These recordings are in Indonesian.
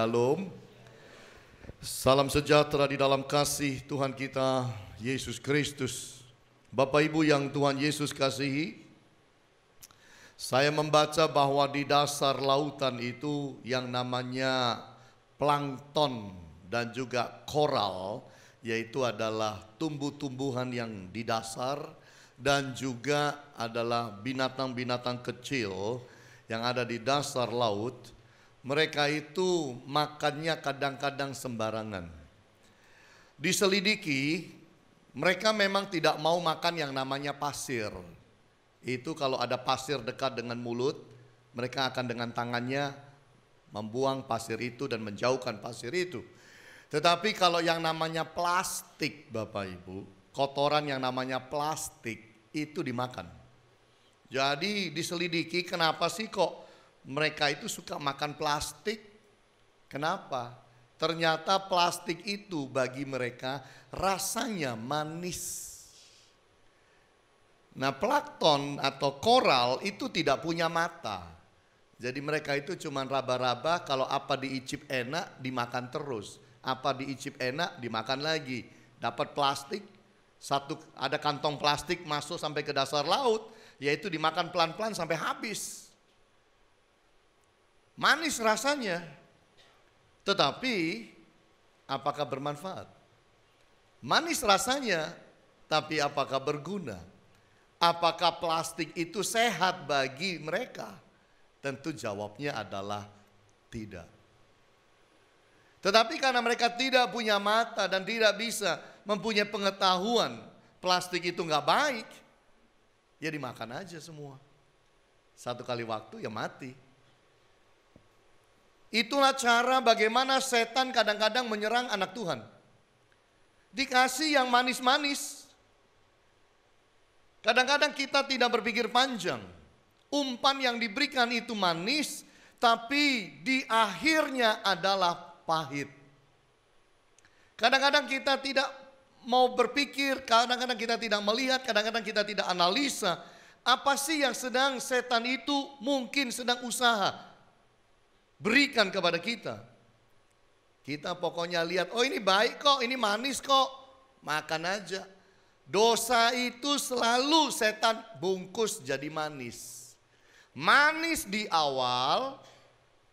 Shalom. Salam sejahtera di dalam kasih Tuhan kita Yesus Kristus. Bapak Ibu yang Tuhan Yesus kasihi, saya membaca bahwa di dasar lautan itu yang namanya plankton dan juga koral, yaitu adalah tumbuh-tumbuhan yang di dasar dan juga adalah binatang-binatang kecil yang ada di dasar laut. Mereka itu makannya kadang-kadang sembarangan. Diselidiki, mereka memang tidak mau makan yang namanya pasir. Itu kalau ada pasir dekat dengan mulut, mereka akan dengan tangannya membuang pasir itu dan menjauhkan pasir itu. Tetapi kalau yang namanya plastik, Bapak Ibu, kotoran yang namanya plastik itu dimakan. Jadi diselidiki kenapa sih kok mereka itu suka makan plastik. Kenapa? Ternyata plastik itu bagi mereka rasanya manis. Nah, plankton atau koral itu tidak punya mata. Jadi mereka itu cuma raba-raba, kalau apa diicip enak dimakan terus. Apa diicip enak dimakan lagi. Dapat plastik, ada kantong plastik masuk sampai ke dasar laut, yaitu dimakan pelan-pelan sampai habis. Manis rasanya, tetapi apakah bermanfaat? Manis rasanya, tapi apakah berguna? Apakah plastik itu sehat bagi mereka? Tentu jawabnya adalah tidak. Tetapi karena mereka tidak punya mata dan tidak bisa mempunyai pengetahuan plastik itu nggak baik, ya dimakan aja semua. Satu kali waktu ya mati. Itulah cara bagaimana setan kadang-kadang menyerang anak Tuhan. Dikasih yang manis-manis. Kadang-kadang kita tidak berpikir panjang. Umpan yang diberikan itu manis, tapi di akhirnya adalah pahit. Kadang-kadang kita tidak mau berpikir, kadang-kadang kita tidak melihat, kadang-kadang kita tidak analisa. Apa sih yang sedang setan itu mungkin sedang usaha berikan kepada kita. Kita pokoknya lihat, oh ini baik kok, ini manis kok, makan aja. Dosa itu selalu setan bungkus jadi manis. Manis di awal,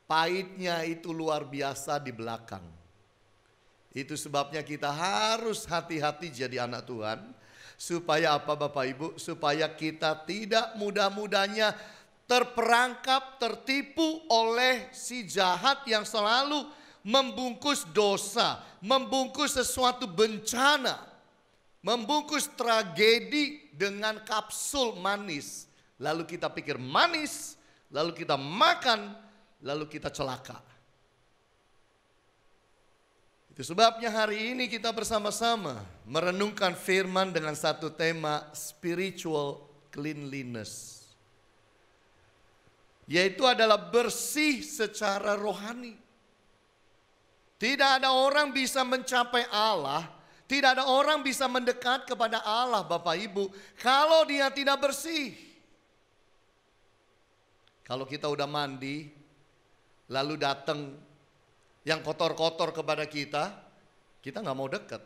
pahitnya itu luar biasa di belakang. Itu sebabnya kita harus hati-hati jadi anak Tuhan. Supaya apa Bapak Ibu? Supaya kita tidak mudah-mudahnya terperangkap, tertipu oleh si jahat yang selalu membungkus dosa, membungkus sesuatu bencana, membungkus tragedi dengan kapsul manis. Lalu kita pikir manis, lalu kita makan, lalu kita celaka. Itu sebabnya hari ini kita bersama-sama merenungkan firman dengan satu tema spiritual cleanliness. Yaitu adalah bersih secara rohani. Tidak ada orang bisa mencapai Allah, tidak ada orang bisa mendekat kepada Allah Bapak Ibu, kalau dia tidak bersih. Kalau kita udah mandi, lalu datang yang kotor-kotor kepada kita nggak mau dekat.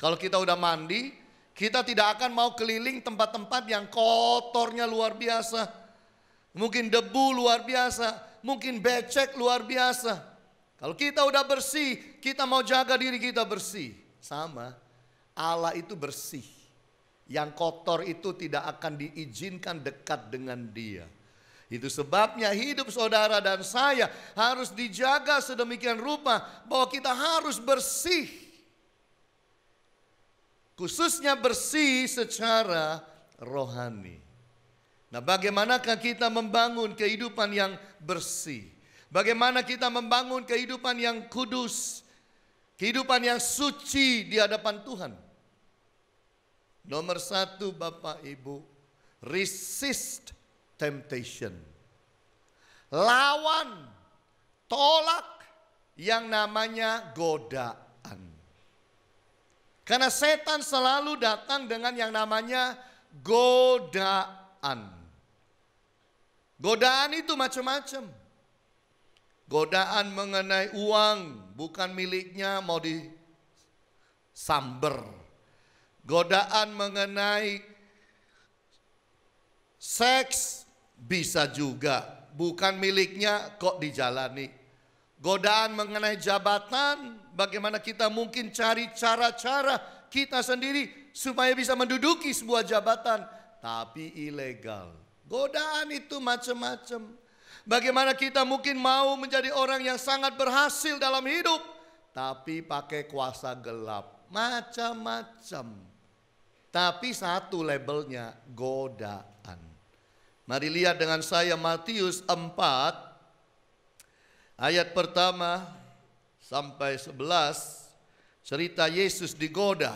Kalau kita udah mandi, kita tidak akan mau keliling tempat-tempat yang kotornya luar biasa. Mungkin debu luar biasa, mungkin becek luar biasa. Kalau kita udah bersih, kita mau jaga diri kita bersih. Sama, Allah itu bersih. Yang kotor itu tidak akan diizinkan dekat dengan Dia. Itu sebabnya hidup saudara dan saya harus dijaga sedemikian rupa bahwa kita harus bersih. Khususnya bersih secara rohani. Nah, bagaimanakah kita membangun kehidupan yang bersih? Bagaimana kita membangun kehidupan yang kudus? Kehidupan yang suci di hadapan Tuhan. Nomor satu Bapak Ibu, resist temptation. Lawan, tolak yang namanya godaan. Karena setan selalu datang dengan yang namanya godaan. Godaan itu macam-macam. Godaan mengenai uang, bukan miliknya mau disamber. Godaan mengenai seks bisa juga, bukan miliknya kok dijalani. Godaan mengenai jabatan, bagaimana kita mungkin cari cara-cara kita sendiri supaya bisa menduduki sebuah jabatan, tapi ilegal. Godaan itu macam-macam. Bagaimana kita mungkin mau menjadi orang yang sangat berhasil dalam hidup, tapi pakai kuasa gelap, macam-macam. Tapi satu labelnya, godaan. Mari lihat dengan saya Matius 4 ayat pertama sampai 11, cerita Yesus digoda.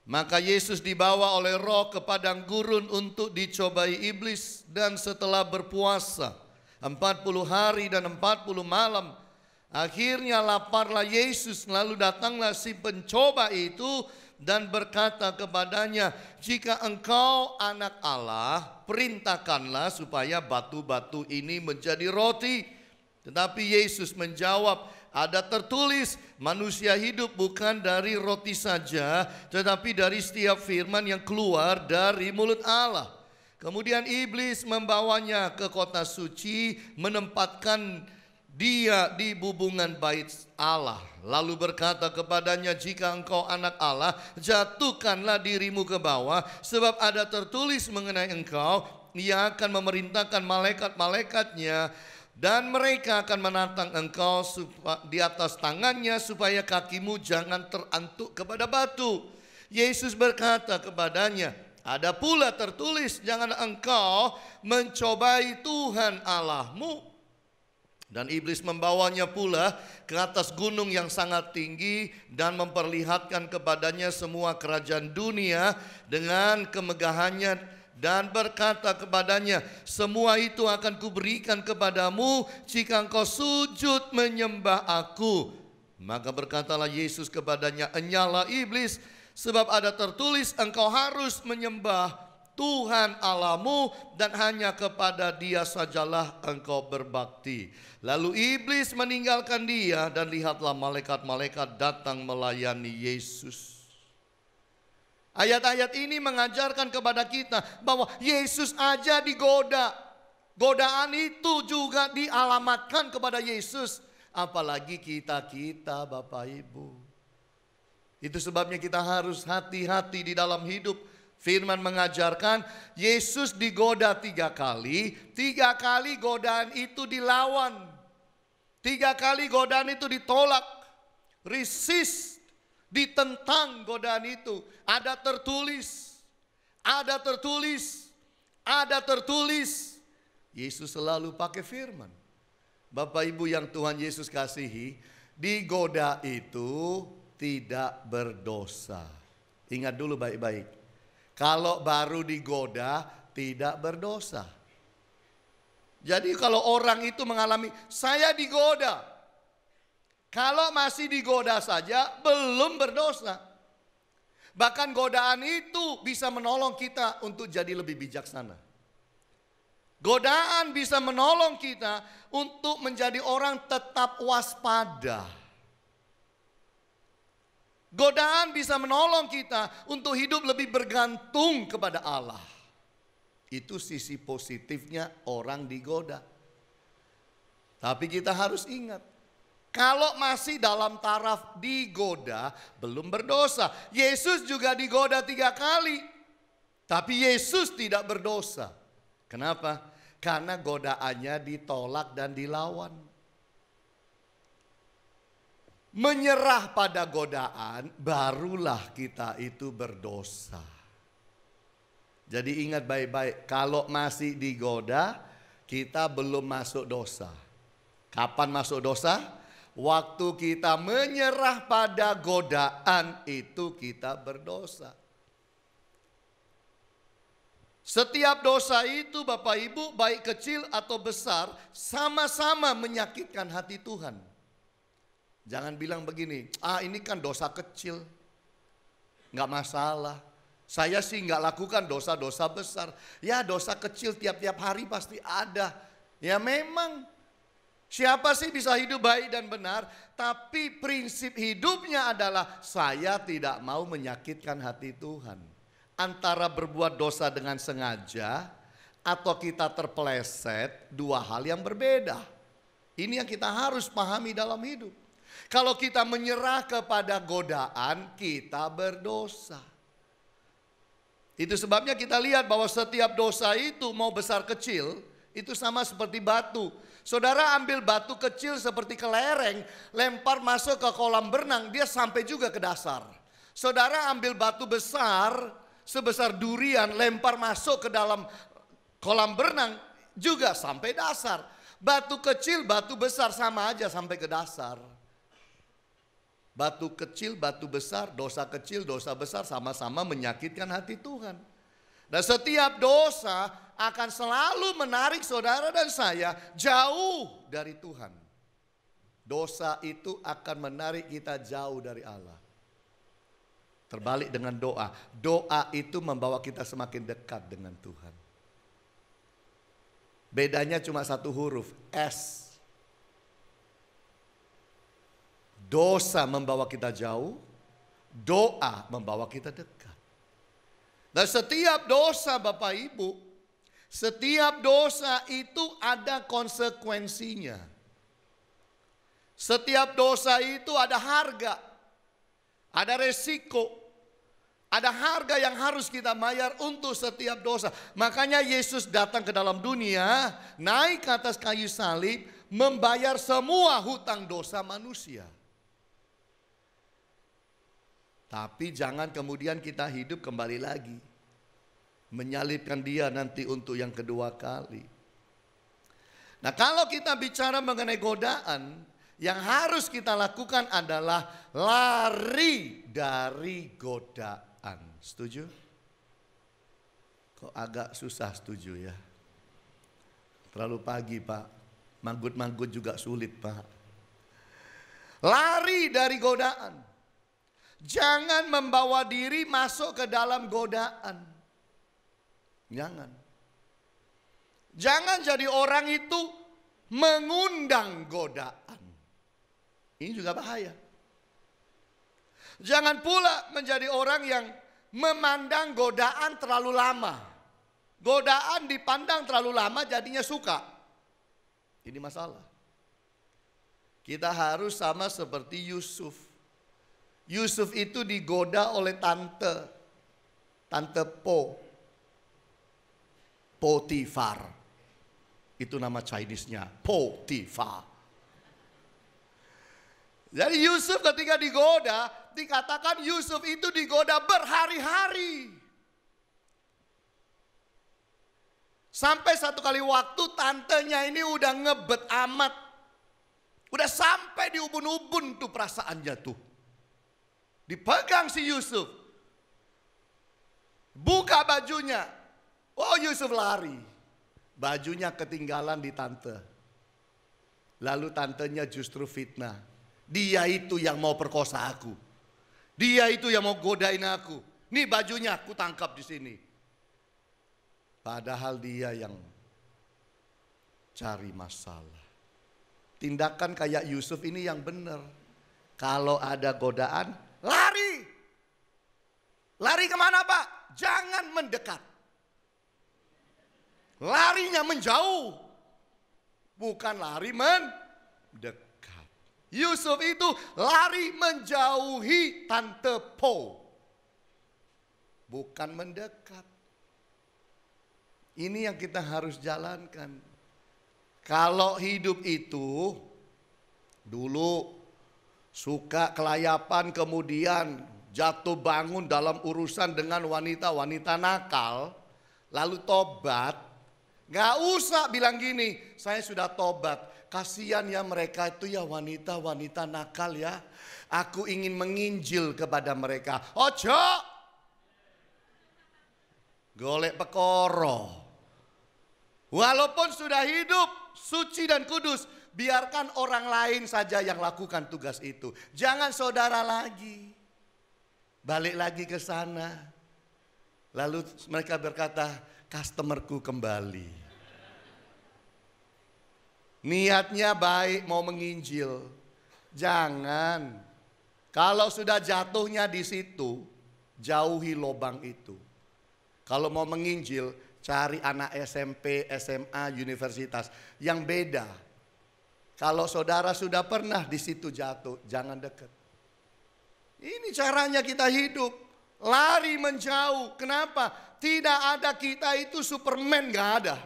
Maka Yesus dibawa oleh Roh ke padang gurun untuk dicobai iblis, dan setelah berpuasa 40 hari dan 40 malam, akhirnya laparlah Yesus. Lalu datanglah si pencoba itu dan berkata kepadanya, "Jika engkau anak Allah, perintahkanlah supaya batu-batu ini menjadi roti." Tetapi Yesus menjawab, "Ada tertulis, manusia hidup bukan dari roti saja, tetapi dari setiap firman yang keluar dari mulut Allah." Kemudian iblis membawanya ke kota suci, menempatkan dia di bubungan bait Allah. Lalu berkata kepadanya, "Jika engkau anak Allah, jatuhkanlah dirimu ke bawah, sebab ada tertulis mengenai engkau, Ia akan memerintahkan malaikat-malaikatnya, dan mereka akan menantang engkau di atas tangannya, supaya kakimu jangan terantuk kepada batu." Yesus berkata kepadanya, "Ada pula tertulis, jangan engkau mencobai Tuhan Allahmu." Dan iblis membawanya pula ke atas gunung yang sangat tinggi dan memperlihatkan kepadanya semua kerajaan dunia dengan kemegahannya, dan berkata kepadanya, "Semua itu akan kuberikan kepadamu jika engkau sujud menyembah aku." Maka berkatalah Yesus kepadanya, "Enyalah iblis, sebab ada tertulis, engkau harus menyembah Tuhan Allahmu, dan hanya kepada Dia sajalah engkau berbakti." Lalu iblis meninggalkan dia, dan lihatlah malaikat-malaikat datang melayani Yesus. Ayat-ayat ini mengajarkan kepada kita bahwa Yesus aja digoda. Godaan itu juga dialamatkan kepada Yesus. Apalagi kita Bapak Ibu. Itu sebabnya kita harus hati-hati di dalam hidup. Firman mengajarkan Yesus digoda 3 kali. 3 kali godaan itu dilawan. 3 kali godaan itu ditolak. Resist. Ditentang godaan itu. Ada tertulis, ada tertulis, ada tertulis. Yesus selalu pakai firman. Bapak Ibu yang Tuhan Yesus kasihi, digoda itu tidak berdosa. Ingat dulu baik-baik. Kalau baru digoda tidak berdosa. Jadi kalau orang itu mengalami, "Saya digoda," kalau masih digoda saja belum berdosa. Bahkan godaan itu bisa menolong kita untuk jadi lebih bijaksana. Godaan bisa menolong kita untuk menjadi orang tetap waspada. Godaan bisa menolong kita untuk hidup lebih bergantung kepada Allah. Itu sisi positifnya orang digoda. Tapi kita harus ingat, kalau masih dalam taraf digoda, belum berdosa. Yesus juga digoda 3 kali. Tapi Yesus tidak berdosa. Kenapa? Karena godaannya ditolak dan dilawan. Menyerah pada godaan, barulah kita itu berdosa. Jadi ingat baik-baik, kalau masih digoda, kita belum masuk dosa. Kapan masuk dosa? Waktu kita menyerah pada godaan, itu kita berdosa. Setiap dosa itu Bapak Ibu, baik kecil atau besar, sama-sama menyakitkan hati Tuhan. Jangan bilang begini, ini kan dosa kecil, nggak masalah. Saya sih nggak lakukan dosa-dosa besar. Ya dosa kecil tiap-tiap hari pasti ada. Ya memang. Siapa sih bisa hidup baik dan benar, tapi prinsip hidupnya adalah saya tidak mau menyakitkan hati Tuhan. Antara berbuat dosa dengan sengaja atau kita terpeleset, dua hal yang berbeda. Ini yang kita harus pahami dalam hidup. Kalau kita menyerah kepada godaan, kita berdosa. Itu sebabnya kita lihat bahwa setiap dosa itu mau besar kecil, itu sama seperti batu. Saudara ambil batu kecil seperti kelereng, lempar masuk ke kolam berenang, dia sampai juga ke dasar. Saudara ambil batu besar, sebesar durian, lempar masuk ke dalam kolam berenang, juga sampai dasar. Batu kecil, batu besar sama aja sampai ke dasar. Batu kecil, batu besar, dosa kecil, dosa besar sama-sama menyakitkan hati Tuhan. Dan setiap dosa akan selalu menarik saudara dan saya jauh dari Tuhan. Dosa itu akan menarik kita jauh dari Allah. Terbalik dengan doa. Doa itu membawa kita semakin dekat dengan Tuhan. Bedanya cuma satu huruf, S. Dosa membawa kita jauh, doa membawa kita dekat. Dan setiap dosa Bapak Ibu, setiap dosa itu ada konsekuensinya. Setiap dosa itu ada harga, ada resiko, ada harga yang harus kita bayar untuk setiap dosa. Makanya Yesus datang ke dalam dunia, naik ke atas kayu salib, membayar semua hutang dosa manusia. Tapi jangan kemudian kita hidup kembali lagi, menyalibkan dia nanti untuk yang kedua kali. Nah, kalau kita bicara mengenai godaan, yang harus kita lakukan adalah lari dari godaan. Setuju? Kok agak susah setuju ya? Terlalu pagi Pak, manggut-manggut juga sulit Pak. Lari dari godaan. Jangan membawa diri masuk ke dalam godaan. Jangan. Jangan jadi orang itu mengundang godaan. Ini juga bahaya. Jangan pula menjadi orang yang memandang godaan terlalu lama. Godaan dipandang terlalu lama jadinya suka. Ini masalah. Kita harus sama seperti Yusuf. Yusuf itu digoda oleh tante Potifar. Itu nama Chinese-nya, Potifar. Jadi Yusuf ketika digoda, dikatakan Yusuf itu digoda berhari-hari. Sampai satu kali waktu tantenya ini udah ngebet amat. Udah sampai di ubun-ubun tuh perasaannya tuh. Dipegang si Yusuf. Buka bajunya. Oh, Yusuf lari. Bajunya ketinggalan di tante. Lalu tantenya justru fitnah. Dia itu yang mau perkosa aku. Dia itu yang mau godain aku. Nih bajunya aku tangkap di sini. Padahal dia yang cari masalah. Tindakan kayak Yusuf ini yang benar. Kalau ada godaan, lari. Lari kemana Pak? Jangan mendekat. Larinya menjauh. Bukan lari mendekat. Yusuf itu lari menjauhi tante Po. Bukan mendekat. Ini yang kita harus jalankan. Kalau hidup itu dulu suka kelayapan kemudian jatuh bangun dalam urusan dengan wanita-wanita nakal, lalu tobat, gak usah bilang gini, saya sudah tobat. Kasihan ya mereka itu ya wanita-wanita nakal ya. Aku ingin menginjil kepada mereka. Ojo, golek pekoro. Walaupun sudah hidup suci dan kudus, biarkan orang lain saja yang lakukan tugas itu. Jangan saudara lagi. Balik lagi ke sana. Lalu mereka berkata, customerku kembali. Niatnya baik mau menginjil. Jangan. Kalau sudah jatuhnya di situ, jauhi lubang itu. Kalau mau menginjil, cari anak SMP, SMA, universitas yang beda. Kalau saudara sudah pernah di situ jatuh, jangan dekat. Ini caranya kita hidup. Lari menjauh. Kenapa? Tidak ada kita itu Superman, gak ada.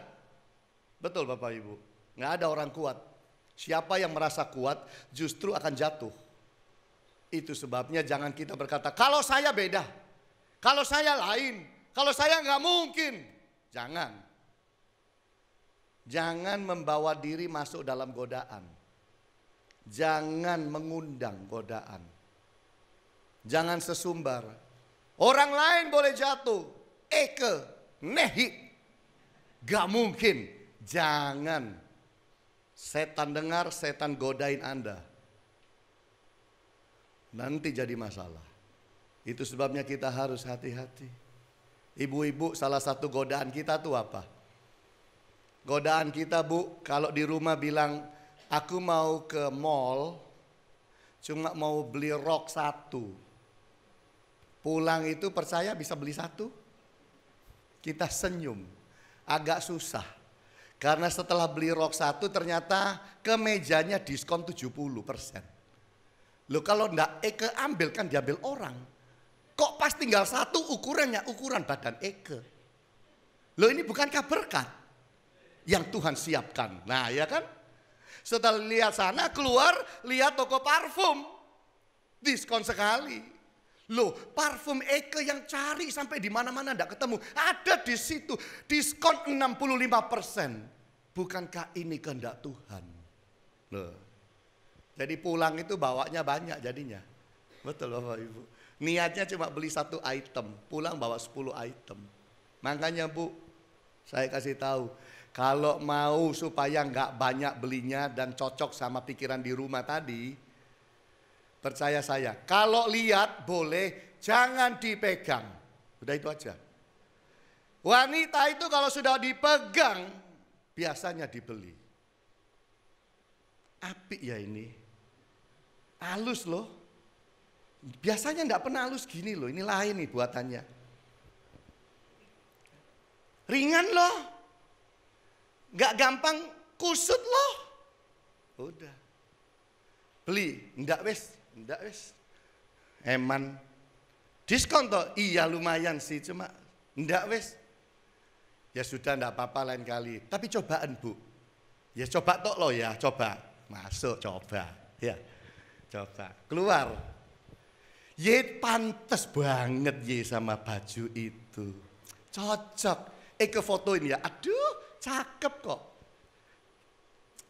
Betul Bapak Ibu. Gak ada orang kuat. Siapa yang merasa kuat justru akan jatuh. Itu sebabnya jangan kita berkata, kalau saya beda. Kalau saya lain. Kalau saya gak mungkin. Jangan. Jangan membawa diri masuk dalam godaan. Jangan mengundang godaan. Jangan sesumbar. Orang lain boleh jatuh. Eke, nehi. Gak mungkin. Jangan. Setan dengar, setan godain Anda. Nanti jadi masalah. Itu sebabnya kita harus hati-hati. Ibu-ibu, salah satu godaan kita tuh apa? Godaan kita, Bu, kalau di rumah bilang, aku mau ke mall, cuma mau beli rok 1. Pulang itu percaya bisa beli 1? Kita senyum, agak susah. Karena setelah beli rok 1 ternyata kemejanya diskon 70%. Loh kalau enggak Eke ambil kan diambil orang. Kok pas tinggal 1 ukurannya ukuran badan Eke. Loh ini bukankah berkat yang Tuhan siapkan. Nah ya kan. Setelah lihat sana keluar lihat toko parfum. Diskon sekali. Loh parfum Eke yang cari sampai di mana-mana enggak ketemu. Ada di situ diskon 65%. Bukankah ini kehendak Tuhan? Loh. Jadi pulang itu bawanya banyak jadinya. Betul Bapak Ibu. Niatnya cuma beli 1 item, pulang bawa 10 item. Makanya Bu, saya kasih tahu, kalau mau supaya nggak banyak belinya dan cocok sama pikiran di rumah tadi, percaya saya, kalau lihat boleh, jangan dipegang. Udah itu aja. Wanita itu kalau sudah dipegang, biasanya dibeli. Apik ya ini. Halus loh. Biasanya enggak pernah halus gini loh. Ini lain nih buatannya. Ringan loh. Enggak gampang kusut loh. Udah. Beli. Enggak wes. Eman. Diskon toh? Iya lumayan sih. Cuma enggak wes. Ya sudah enggak apa-apa lain kali. Tapi cobaan Bu. Ya coba toh loh ya. Coba. Masuk coba. Ya. Coba. Keluar. Ye pantes banget ye sama baju itu. Cocok. Ke fotoin ya. Aduh cakep kok.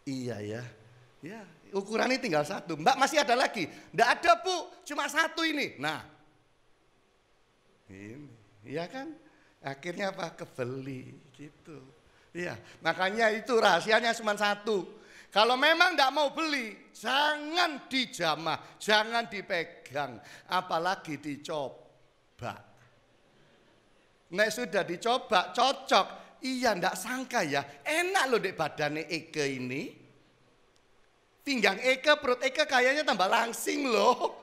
Iya ya. Ya ukurannya tinggal 1. Mbak masih ada lagi? Nggak ada Bu. Cuma 1 ini. Nah. Ini. Iya kan. Akhirnya apa? Kebeli gitu. Iya. Makanya itu rahasianya cuma 1. Kalau memang tidak mau beli, jangan dijamah, jangan dipegang, apalagi dicoba. Nek sudah dicoba, cocok. Iya, tidak sangka ya, enak loh dek badannya Eke ini. Pinggang Eke, perut Eke kayaknya tambah langsing loh.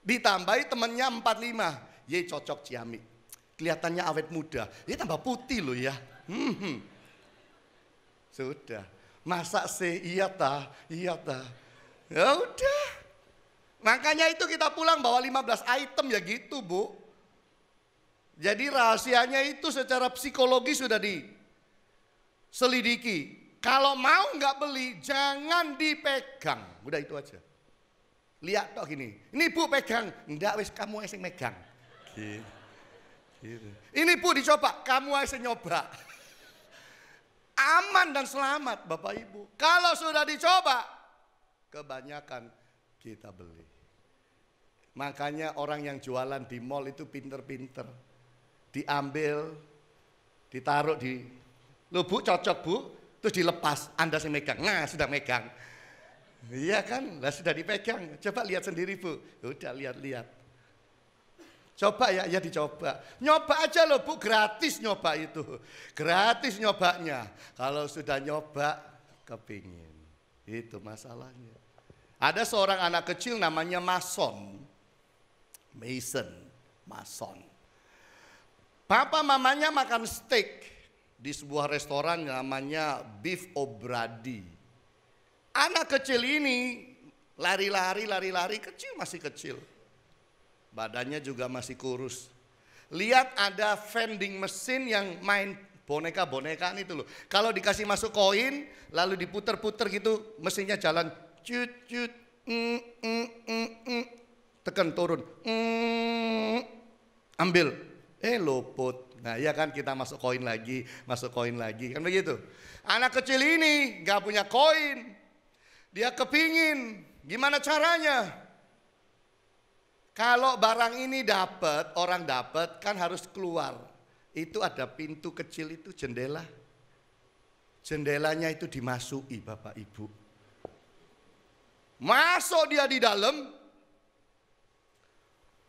Ditambahi temennya 45, ye cocok ciamik. Kelihatannya awet muda, ye tambah putih loh ya. Sudah, masa sih iya ta. Ya udah. Makanya itu kita pulang bawa 15 item ya gitu Bu. Jadi rahasianya itu secara psikologi sudah diselidiki. Kalau mau nggak beli jangan dipegang. Udah itu aja. Lihat toh gini. Ini Bu pegang. Enggak wis kamu yang megang. Gitu. Ini Bu dicoba. Kamu yang nyoba. Aman dan selamat Bapak Ibu. Kalau sudah dicoba, kebanyakan kita beli. Makanya orang yang jualan di mall itu pinter-pinter. Diambil, ditaruh di, loh Bu cocok Bu, terus dilepas, Anda sih megang. Nah sudah megang. Iya kan, lah sudah dipegang. Coba lihat sendiri Bu. Udah lihat-lihat. Coba ya, ya dicoba. Nyoba aja loh Bu, gratis nyoba itu. Gratis nyobanya. Kalau sudah nyoba, kepingin. Itu masalahnya. Ada seorang anak kecil namanya Mason. Mason. Papa mamanya makan steak di sebuah restoran namanya Beef O'Brady. Anak kecil ini lari-lari, kecil, masih kecil. Badannya juga masih kurus. Lihat ada vending mesin yang main boneka-bonekaan itu loh. Kalau dikasih masuk koin, lalu diputer-puter gitu, mesinnya jalan. Cut, tekan turun. Ambil. Luput. Nah ya kan, kita masuk koin lagi. Kan begitu. Anak kecil ini gak punya koin. Dia kepingin. Gimana caranya? Kalau barang ini dapat, orang dapat kan harus keluar. Itu ada pintu kecil itu, jendela. Jendelanya itu dimasuki Bapak Ibu. Masuk dia di dalam.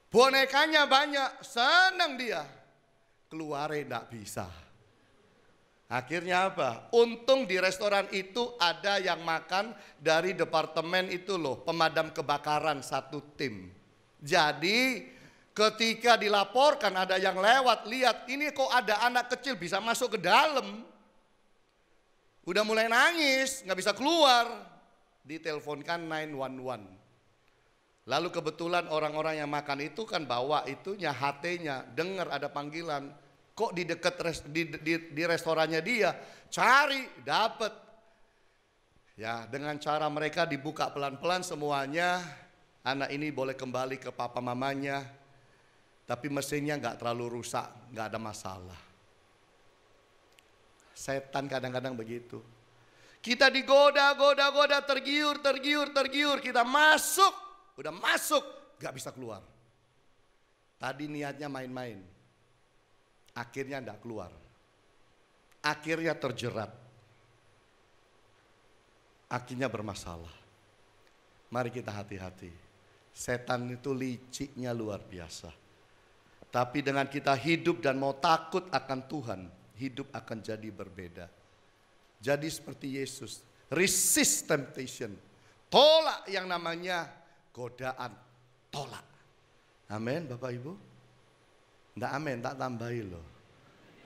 Bonekanya banyak, senang dia. Keluarnya enggak bisa. Akhirnya apa? Untung di restoran itu ada yang makan dari departemen itu loh, pemadam kebakaran satu tim. Jadi ketika dilaporkan ada yang lewat, lihat ini kok ada anak kecil bisa masuk ke dalam. Udah mulai nangis, nggak bisa keluar. Diteleponkan 911. Lalu kebetulan orang-orang yang makan itu kan bawa itunya, HT-nya, dengar ada panggilan. Kok di dekat di restorannya dia, cari, dapat. Ya, dengan cara mereka dibuka pelan-pelan semuanya. Anak ini boleh kembali ke papa mamanya, tapi mesinnya nggak terlalu rusak, nggak ada masalah. Setan kadang-kadang begitu. Kita digoda, tergiur, kita masuk, udah masuk, nggak bisa keluar. Tadi niatnya main-main, akhirnya nggak keluar, akhirnya terjerat, akhirnya bermasalah. Mari kita hati-hati. Setan itu liciknya luar biasa. Tapi dengan kita hidup dan mau takut akan Tuhan, hidup akan jadi berbeda. Jadi seperti Yesus, resist temptation. Tolak yang namanya godaan, tolak. Amin Bapak Ibu. Enggak amin, tak tambahin loh.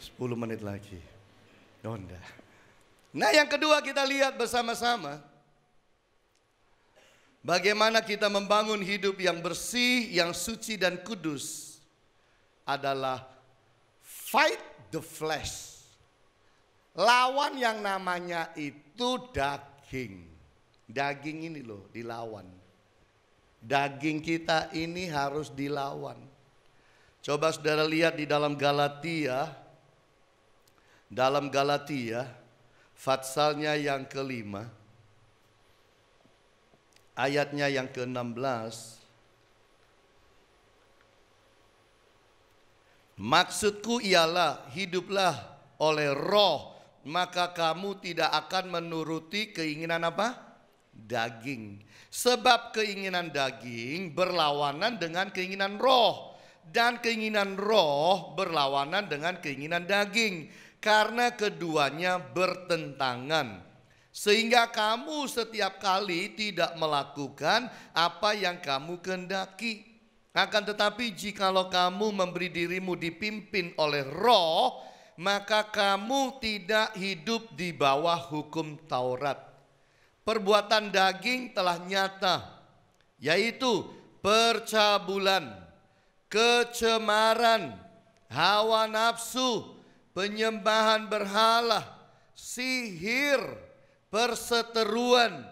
10 menit lagi. Oh enggak. Nah yang kedua kita lihat bersama-sama. Bagaimana kita membangun hidup yang bersih, yang suci dan kudus adalah fight the flesh. Lawan yang namanya itu daging. Daging ini loh dilawan. Daging kita ini harus dilawan. Coba saudara lihat di dalam Galatia. Dalam Galatia, fatsalnya yang kelima. Ayatnya yang ke-16. Maksudku ialah hiduplah oleh roh, maka kamu tidak akan menuruti keinginan apa? Daging. Sebab keinginan daging berlawanan dengan keinginan roh, dan keinginan roh berlawanan dengan keinginan daging, karena keduanya bertentangan. Sehingga kamu setiap kali tidak melakukan apa yang kamu kehendaki. Akan tetapi jikalau kamu memberi dirimu dipimpin oleh roh, maka kamu tidak hidup di bawah hukum Taurat. Perbuatan daging telah nyata, yaitu percabulan, kecemaran, hawa nafsu, penyembahan berhala, sihir, perseteruan,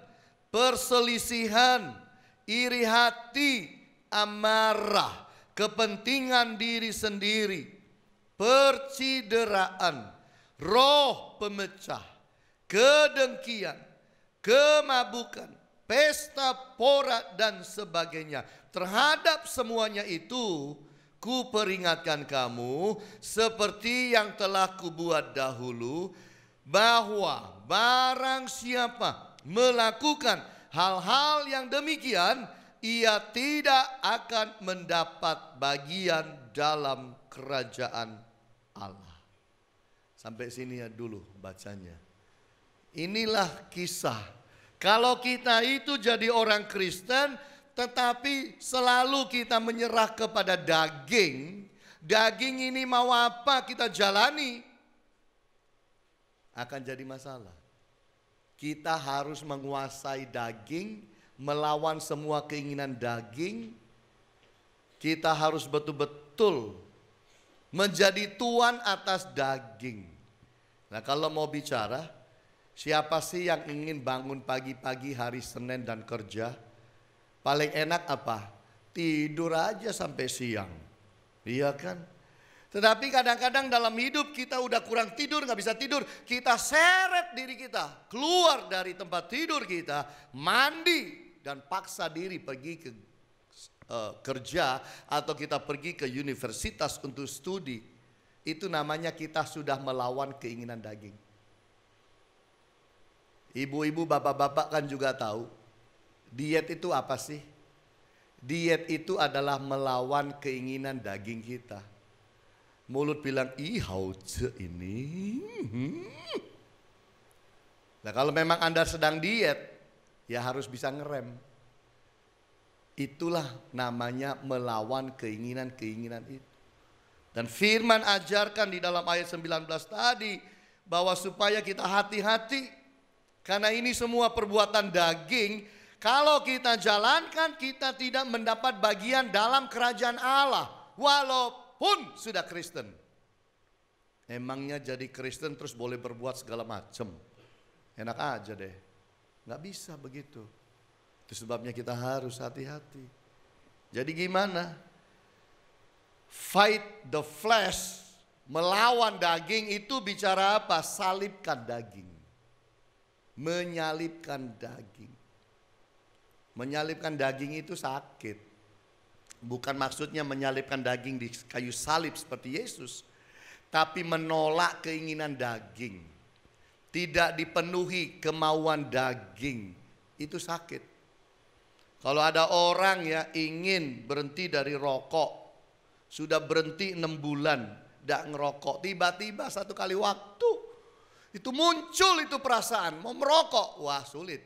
perselisihan, iri hati, amarah, kepentingan diri sendiri, percideraan, roh pemecah, kedengkian, kemabukan, pesta pora dan sebagainya. Terhadap semuanya itu ku peringatkan kamu seperti yang telah kubuat dahulu, bahwa barang siapa melakukan hal-hal yang demikian ia tidak akan mendapat bagian dalam kerajaan Allah. Sampai sini ya dulu bacanya. Inilah kisah. Kalau kita itu jadi orang Kristen, tetapi selalu kita menyerah kepada daging. Daging ini mau apa kita jalani, akan jadi masalah. Kita harus menguasai daging, melawan semua keinginan daging. Kita harus betul-betul menjadi tuan atas daging. Nah, kalau mau bicara, siapa sih yang ingin bangun pagi-pagi hari Senin dan kerja? Paling enak apa? Tidur aja sampai siang. Iya kan? Tetapi kadang-kadang dalam hidup kita udah kurang tidur, gak bisa tidur. Kita seret diri kita keluar dari tempat tidur kita, mandi dan paksa diri pergi ke kerja atau kita pergi ke universitas untuk studi. Itu namanya kita sudah melawan keinginan daging. Ibu-ibu, bapak-bapak kan juga tahu diet itu apa sih? Diet itu adalah melawan keinginan daging kita. Mulut bilang, ih hauce ini. Nah, kalau memang Anda sedang diet, ya harus bisa ngerem. Itulah namanya melawan keinginan-keinginan itu. Dan firman ajarkan di dalam ayat 19 tadi, bahwa supaya kita hati-hati. Karena ini semua perbuatan daging, kalau kita jalankan kita tidak mendapat bagian dalam kerajaan Allah. Walaupun sudah Kristen. Emangnya jadi Kristen terus boleh berbuat segala macam. Enak aja deh. Nggak bisa begitu. Itu sebabnya kita harus hati-hati. Jadi gimana? Fight the flesh, melawan daging itu bicara apa? Salibkan daging. Menyalibkan daging. Menyalibkan daging itu sakit. Bukan maksudnya menyalibkan daging di kayu salib seperti Yesus. Tapi menolak keinginan daging. Tidak dipenuhi kemauan daging. Itu sakit. Kalau ada orang ya ingin berhenti dari rokok. Sudah berhenti 6 bulan. Tidak ngerokok. Tiba-tiba satu kali waktu. Itu muncul itu perasaan. Mau merokok. Wah sulit.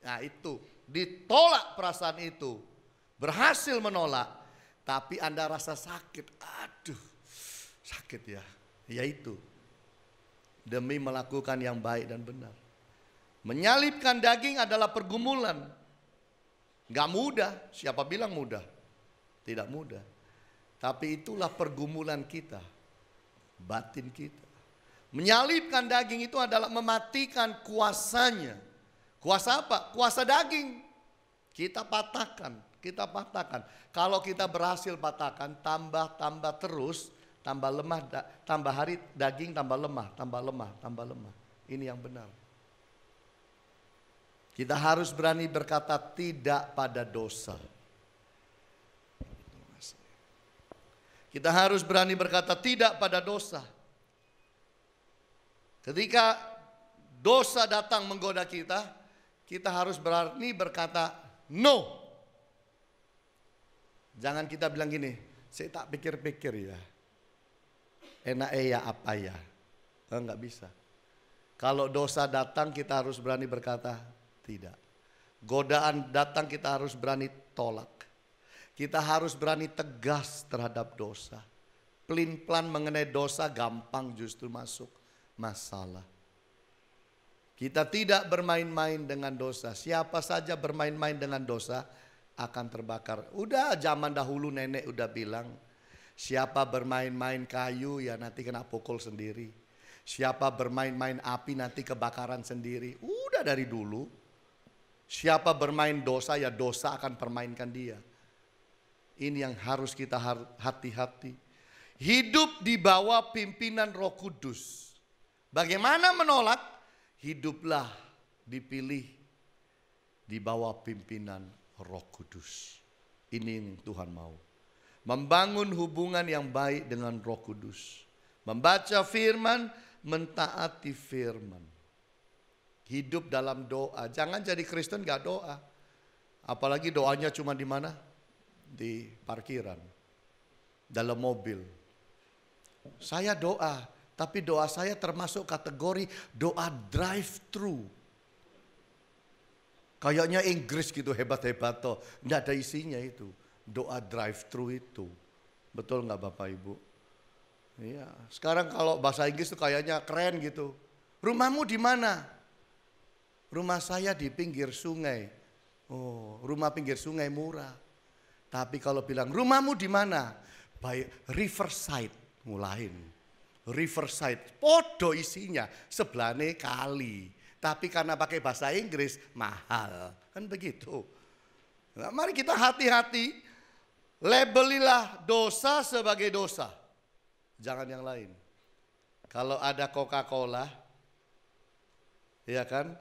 Nah itu. Ditolak perasaan itu. Berhasil menolak. Tapi Anda rasa sakit. Aduh. Sakit ya. Ya itu. Demi melakukan yang baik dan benar. Menyalibkan daging adalah pergumulan. Gak mudah. Siapa bilang mudah? Tidak mudah. Tapi itulah pergumulan kita. Batin kita. Menyalibkan daging itu adalah mematikan kuasanya. Kuasa apa? Kuasa daging. Kita patahkan. Kita patahkan. Kalau kita berhasil patahkan, tambah terus, tambah lemah, tambah hari daging tambah lemah, tambah lemah, tambah lemah. Ini yang benar. Kita harus berani berkata tidak pada dosa. Kita harus berani berkata tidak pada dosa. Ketika dosa datang menggoda kita, kita harus berani berkata no. Jangan kita bilang gini, saya tak pikir-pikir ya. Enak ya apa ya. Enggak bisa. Kalau dosa datang kita harus berani berkata tidak. Godaan datang kita harus berani tolak. Kita harus berani tegas terhadap dosa. Pelin-pelan mengenai dosa gampang justru masuk masalah. Kita tidak bermain-main dengan dosa. Siapa saja bermain-main dengan dosa akan terbakar. Udah zaman dahulu nenek udah bilang. Siapa bermain-main kayu ya nanti kena pukul sendiri. Siapa bermain-main api nanti kebakaran sendiri. Udah dari dulu. Siapa bermain dosa ya dosa akan permainkan dia. Ini yang harus kita hati-hati. Hidup di bawah pimpinan Roh Kudus. Bagaimana menolak? Hiduplah dipilih di bawah pimpinan Roh Kudus. Ini yang Tuhan mau. Membangun hubungan yang baik dengan Roh Kudus. Membaca firman, mentaati firman. Hidup dalam doa. Jangan jadi Kristen gak doa. Apalagi doanya cuma di mana? Di parkiran, dalam mobil. Saya doa, tapi doa saya termasuk kategori doa drive-thru. Kayaknya Inggris gitu hebat-hebat toh. Nggak ada isinya itu. Doa drive-thru itu. Betul nggak Bapak Ibu? Iya. Sekarang kalau bahasa Inggris tuh kayaknya keren gitu. Rumahmu di mana? Rumah saya di pinggir sungai. Oh, rumah pinggir sungai murah. Tapi kalau bilang rumahmu di mana? Baik, Riverside mulain. Riverside, podo isinya, sebelahnya kali. Tapi karena pakai bahasa Inggris mahal, kan begitu. Nah, mari kita hati-hati, labelilah dosa sebagai dosa, jangan yang lain. Kalau ada Coca-Cola, ya kan,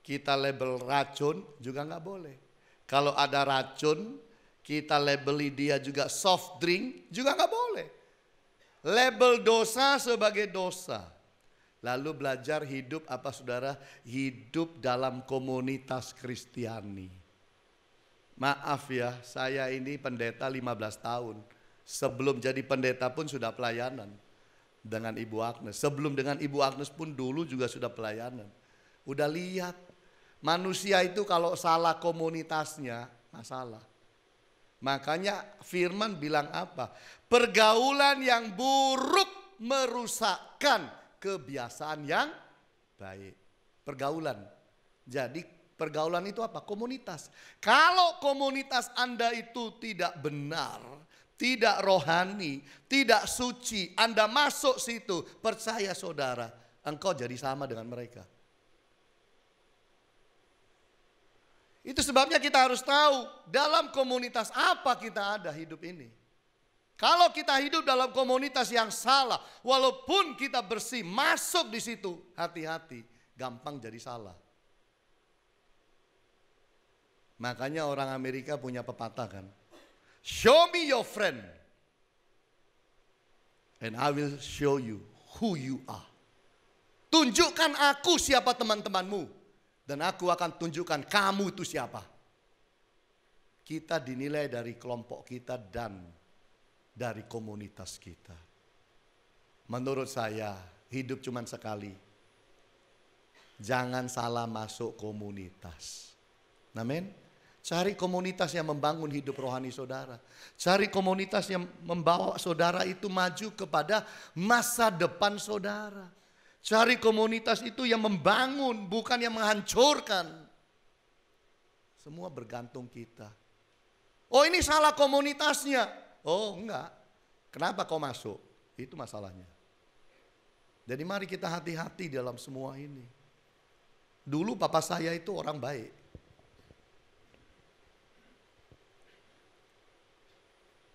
kita label racun juga nggak boleh. Kalau ada racun, kita labeli dia juga soft drink juga nggak boleh. Label dosa sebagai dosa. Lalu belajar hidup apa saudara? Hidup dalam komunitas Kristiani. Maaf ya, saya ini pendeta 15 tahun. Sebelum jadi pendeta pun sudah pelayanan dengan Ibu Agnes. Sebelum dengan Ibu Agnes pun dulu juga sudah pelayanan. Udah lihat, manusia itu kalau salah komunitasnya masalah. Makanya firman bilang apa? Pergaulan yang buruk merusakkan kebiasaan yang baik. Pergaulan. Jadi pergaulan itu apa? Komunitas. Kalau komunitas Anda itu tidak benar, tidak rohani, tidak suci, Anda masuk situ, percaya saudara, engkau jadi sama dengan mereka. Itu sebabnya kita harus tahu dalam komunitas apa kita ada hidup ini. Kalau kita hidup dalam komunitas yang salah, walaupun kita bersih, masuk di situ, hati-hati, gampang jadi salah. Makanya orang Amerika punya pepatah kan, show me your friend, and I will show you who you are. Tunjukkan aku siapa teman-temanmu. Dan aku akan tunjukkan kamu itu siapa. Kita dinilai dari kelompok kita dan dari komunitas kita. Menurut saya hidup cuma sekali. Jangan salah masuk komunitas. Amin. Cari komunitas yang membangun hidup rohani saudara. Cari komunitas yang membawa saudara itu maju kepada masa depan saudara. Cari komunitas itu yang membangun, bukan yang menghancurkan. Semua bergantung kita. Oh ini salah komunitasnya. Oh enggak. Kenapa kau masuk? Itu masalahnya. Jadi mari kita hati-hati dalam semua ini. Dulu papa saya itu orang baik.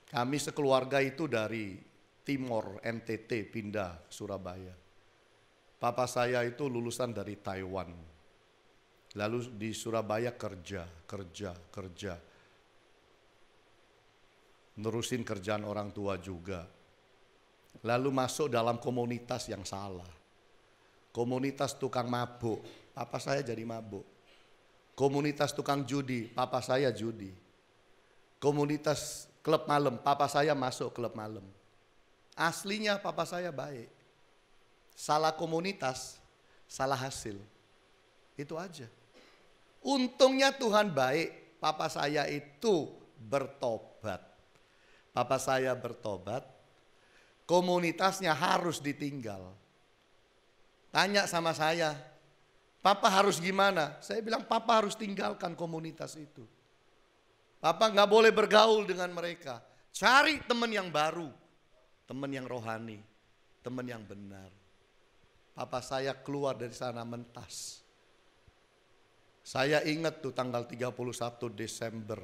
Kami sekeluarga itu dari Timor, NTT pindah ke Surabaya. Papa saya itu lulusan dari Taiwan. Lalu di Surabaya kerja. Nerusin kerjaan orang tua juga. Lalu masuk dalam komunitas yang salah. Komunitas tukang mabuk, papa saya jadi mabuk. Komunitas tukang judi, papa saya judi. Komunitas klub malam, papa saya masuk klub malam. Aslinya papa saya baik. Salah komunitas, salah hasil. Itu aja. Untungnya Tuhan baik, papa saya itu bertobat. Papa saya bertobat, komunitasnya harus ditinggal. Tanya sama saya, papa harus gimana? Saya bilang papa harus tinggalkan komunitas itu. Papa nggak boleh bergaul dengan mereka. Cari teman yang baru, teman yang rohani, teman yang benar. Papa saya keluar dari sana mentas. Saya ingat tuh tanggal 31 Desember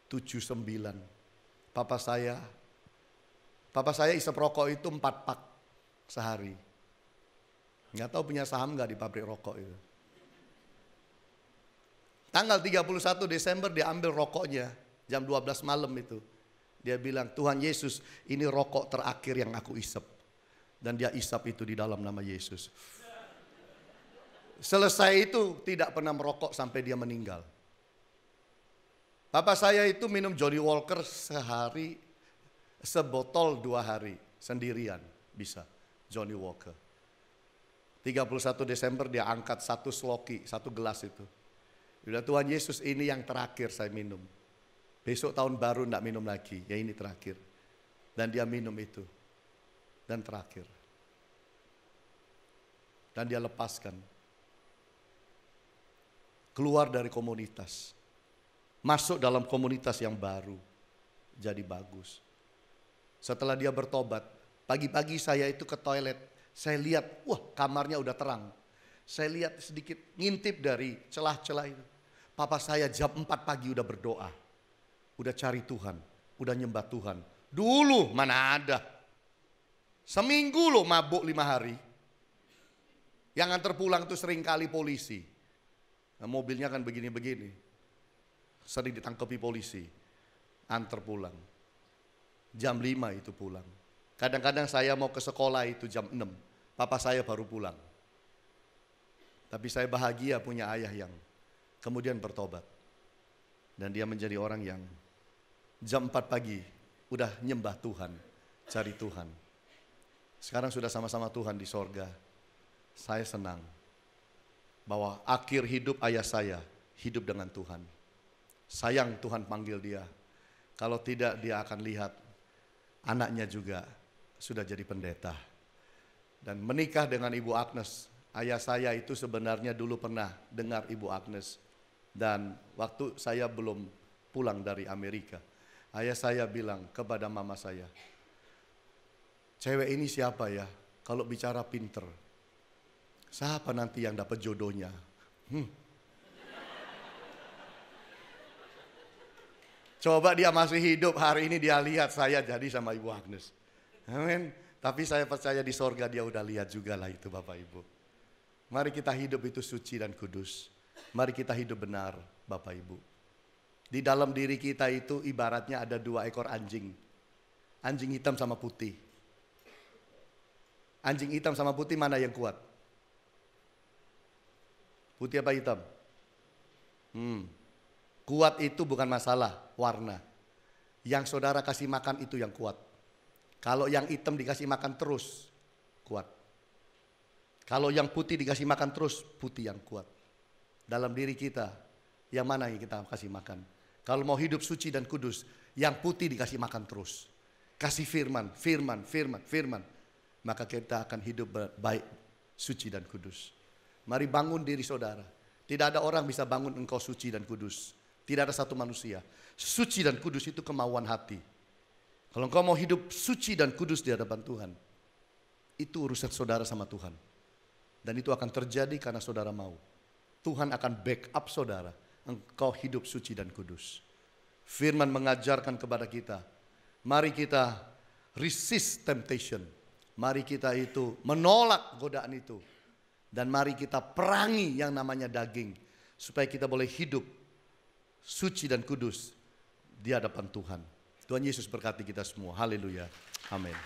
79. Papa saya isep rokok itu 4 pak sehari. Nggak tahu punya saham nggak di pabrik rokok itu. Tanggal 31 Desember dia ambil rokoknya jam 12 malam itu. Dia bilang, Tuhan Yesus, ini rokok terakhir yang aku isep. Dan dia isap itu di dalam nama Yesus. Selesai itu tidak pernah merokok sampai dia meninggal. Papa saya itu minum Johnny Walker sehari, sebotol 2 hari, sendirian bisa Johnny Walker. 31 Desember dia angkat 1 sloki, 1 gelas itu. Udah, Tuhan Yesus, ini yang terakhir saya minum. Besok tahun baru enggak minum lagi, ya ini terakhir. Dan dia minum itu. Dan terakhir. Dan dia lepaskan. Keluar dari komunitas. Masuk dalam komunitas yang baru. Jadi bagus. Setelah dia bertobat, pagi-pagi saya itu ke toilet. Saya lihat, wah kamarnya udah terang. Saya lihat sedikit ngintip dari celah-celah itu. Papa saya jam 4 pagi udah berdoa. Udah cari Tuhan, udah nyembah Tuhan. Dulu mana ada. Seminggu loh mabuk 5 hari. Yang antar pulang tuh sering kali polisi. Nah, mobilnya kan begini-begini. Sering ditangkapi polisi. Antar pulang. Jam 5 itu pulang. Kadang-kadang saya mau ke sekolah itu jam 6. Papa saya baru pulang. Tapi saya bahagia punya ayah yang kemudian bertobat. Dan dia menjadi orang yang jam 4 pagi udah nyembah Tuhan, cari Tuhan. Sekarang sudah sama-sama Tuhan di sorga. Saya senang bahwa akhir hidup ayah saya hidup dengan Tuhan. Sayang Tuhan panggil dia. Kalau tidak dia akan lihat anaknya juga sudah jadi pendeta. Dan menikah dengan Ibu Agnes. Ayah saya itu sebenarnya dulu pernah dengar Ibu Agnes. Dan waktu saya belum pulang dari Amerika, ayah saya bilang kepada mama saya, cewek ini siapa ya? Kalau bicara pinter, siapa nanti yang dapat jodohnya? Coba dia masih hidup hari ini, dia lihat saya jadi sama Ibu Agnes. Amin. Tapi saya percaya di sorga dia udah lihat juga lah itu Bapak Ibu. Mari kita hidup itu suci dan kudus. Mari kita hidup benar Bapak Ibu. Di dalam diri kita itu ibaratnya ada 2 ekor anjing. Anjing hitam sama putih. Anjing hitam sama putih mana yang kuat? Putih apa hitam? Kuat itu bukan masalah warna. Yang saudara kasih makan itu yang kuat. Kalau yang hitam dikasih makan terus, kuat. Kalau yang putih dikasih makan terus, putih yang kuat. Dalam diri kita, yang mana yang kita kasih makan? Kalau mau hidup suci dan kudus, yang putih dikasih makan terus. Kasih firman, firman, firman, firman. Maka kita akan hidup baik, suci dan kudus. Mari bangun diri saudara. Tidak ada orang bisa bangun engkau suci dan kudus. Tidak ada satu manusia. Suci dan kudus itu kemauan hati. Kalau engkau mau hidup suci dan kudus di hadapan Tuhan, itu urusan saudara sama Tuhan. Dan itu akan terjadi karena saudara mau. Tuhan akan backup saudara. Engkau hidup suci dan kudus. Firman mengajarkan kepada kita. Mari kita resist temptation. Mari kita itu menolak godaan itu. Dan mari kita perangi yang namanya daging. Supaya kita boleh hidup suci dan kudus di hadapan Tuhan. Tuhan Yesus berkati kita semua. Haleluya. Amin.